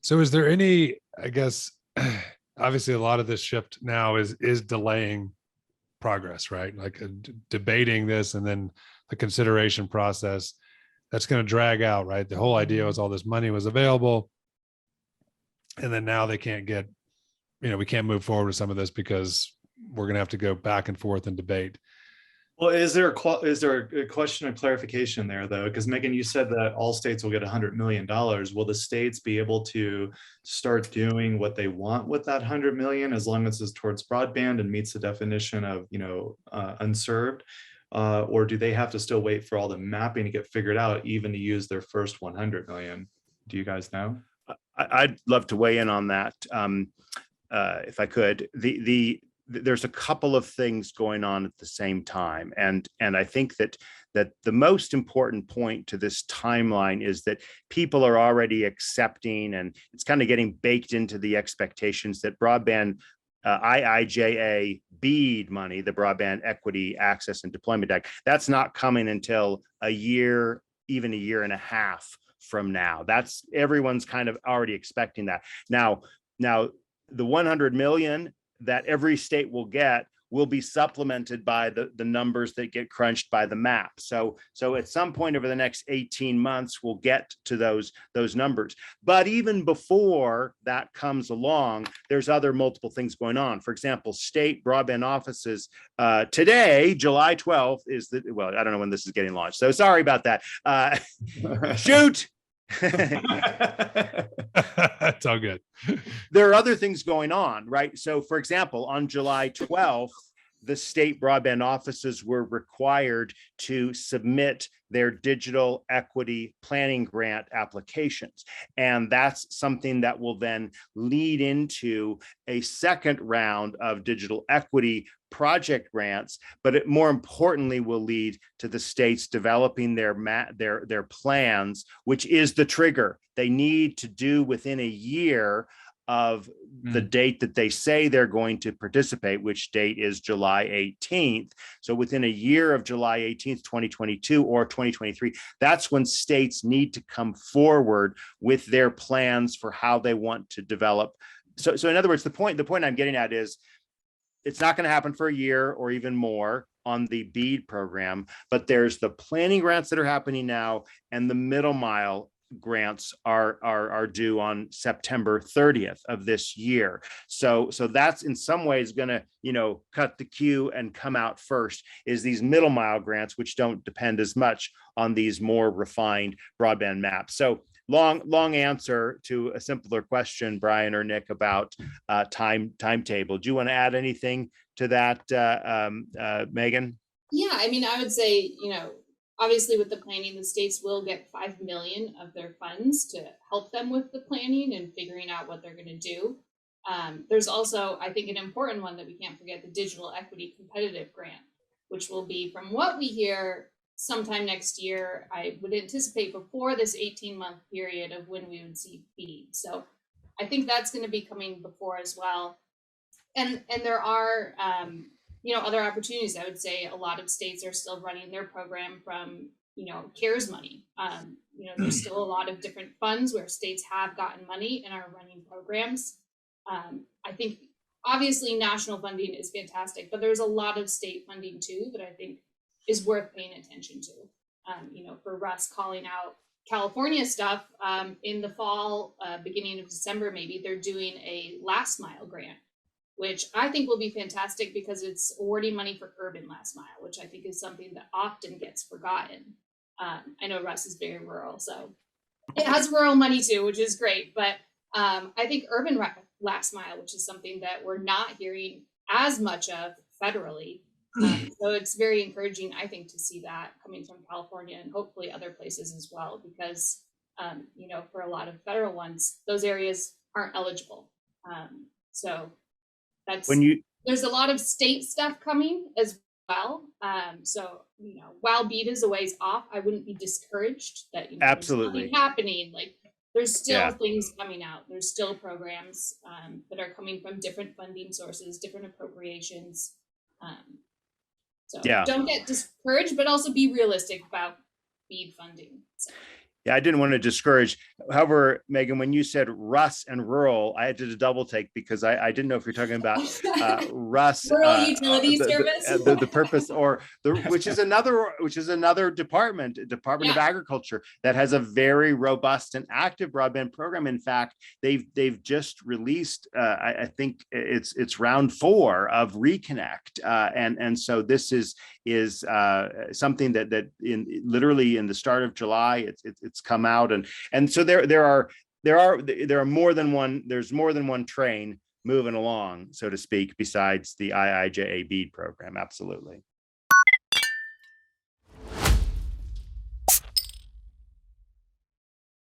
So is there any, I guess, obviously a lot of this shift now is delaying progress, right? Like debating this and then the consideration process that's going to drag out, right? The whole idea was all this money was available, and then now they can't get, we can't move forward with some of this because we're going to have to go back and forth and debate. Well, is there a question of clarification there, though? Because Megan, you said that all states will get $100 million. Will the states be able to start doing what they want with that 100 million as long as it's towards broadband and meets the definition of, unserved? Or do they have to still wait for all the mapping to get figured out, even to use their first 100 million? Do you guys know? I'd love to weigh in on that, if I could. There's a couple of things going on at the same time, and I think that the most important point to this timeline is that people are already accepting, and it's kind of getting baked into the expectations that broadband IIJA BEAD money, the Broadband Equity Access and Deployment Act, that's not coming until a year, even a year and a half from now. That's everyone's kind of already expecting that. Now the 100 million that every state will get will be supplemented by the numbers that get crunched by the map. So at some point over the next 18 months, we'll get to those numbers. But even before that comes along, there's other multiple things going on. For example, state broadband offices today, July 12th well, I don't know when this is getting launched. So sorry about that. Shoot. It's all good. There are other things going on, right? So for example, on July 12th, the state broadband offices were required to submit their digital equity planning grant applications. And that's something that will then lead into a second round of digital equity project grants, but it more importantly will lead to the states developing their plans, which is the trigger. They need to do within a year of the date that they say they're going to participate, which date is July 18th. So within a year of July 18th, 2022 or 2023, that's when states need to come forward with their plans for how they want to develop. So in other words, the point I'm getting at is it's not going to happen for a year or even more on the BEAD program, but there's the planning grants that are happening now, and the middle mile grants are due on September 30th of this year. So that's in some ways going to, cut the queue and come out first, is these middle mile grants, which don't depend as much on these more refined broadband maps. So long answer to a simpler question, Brian or Nick, about timetable. Do you want to add anything to that, Megan? Yeah, I mean, I would say, obviously with the planning, the states will get 5 million of their funds to help them with the planning and figuring out what they're going to do. There's also, I think, an important one that we can't forget, the Digital Equity Competitive Grant, which will be, from what we hear, sometime next year. I would anticipate before this 18-month period of when we would see BEAD. So I think that's going to be coming before as well. And there are, other opportunities. I would say a lot of states are still running their program from, CARES money. There's still a lot of different funds where states have gotten money and are running programs. I think obviously national funding is fantastic, but there's a lot of state funding too that I think is worth paying attention to. For Russ calling out California stuff, in the fall, beginning of December, maybe they're doing a last mile grant, which I think will be fantastic because it's awarding money for urban last mile, which I think is something that often gets forgotten. I know Russ is very rural, so it has rural money too, which is great. But I think urban last mile, which is something that we're not hearing as much of federally. So it's very encouraging, I think, to see that coming from California and hopefully other places as well, because, for a lot of federal ones, those areas aren't eligible. So that's there's a lot of state stuff coming as well. So, while BEAD is a ways off, I wouldn't be discouraged that, absolutely there's nothing happening. Like, there's still things coming out. There's still programs that are coming from different funding sources, different appropriations. So don't get discouraged, but also be realistic about BEAD funding. So. Yeah, I didn't want to discourage. However, Megan, when you said Russ and rural, I had to double take because I didn't know if you're talking about Russ, Rural utility service. the purpose, or which is another department of Agriculture that has a very robust and active broadband program. In fact, they've just released, I think it's round 4 of Reconnect, and so this is something that literally in the start of July, it's come out, and so there's more than one train moving along, so to speak, besides the IIJA BEAD program. Absolutely.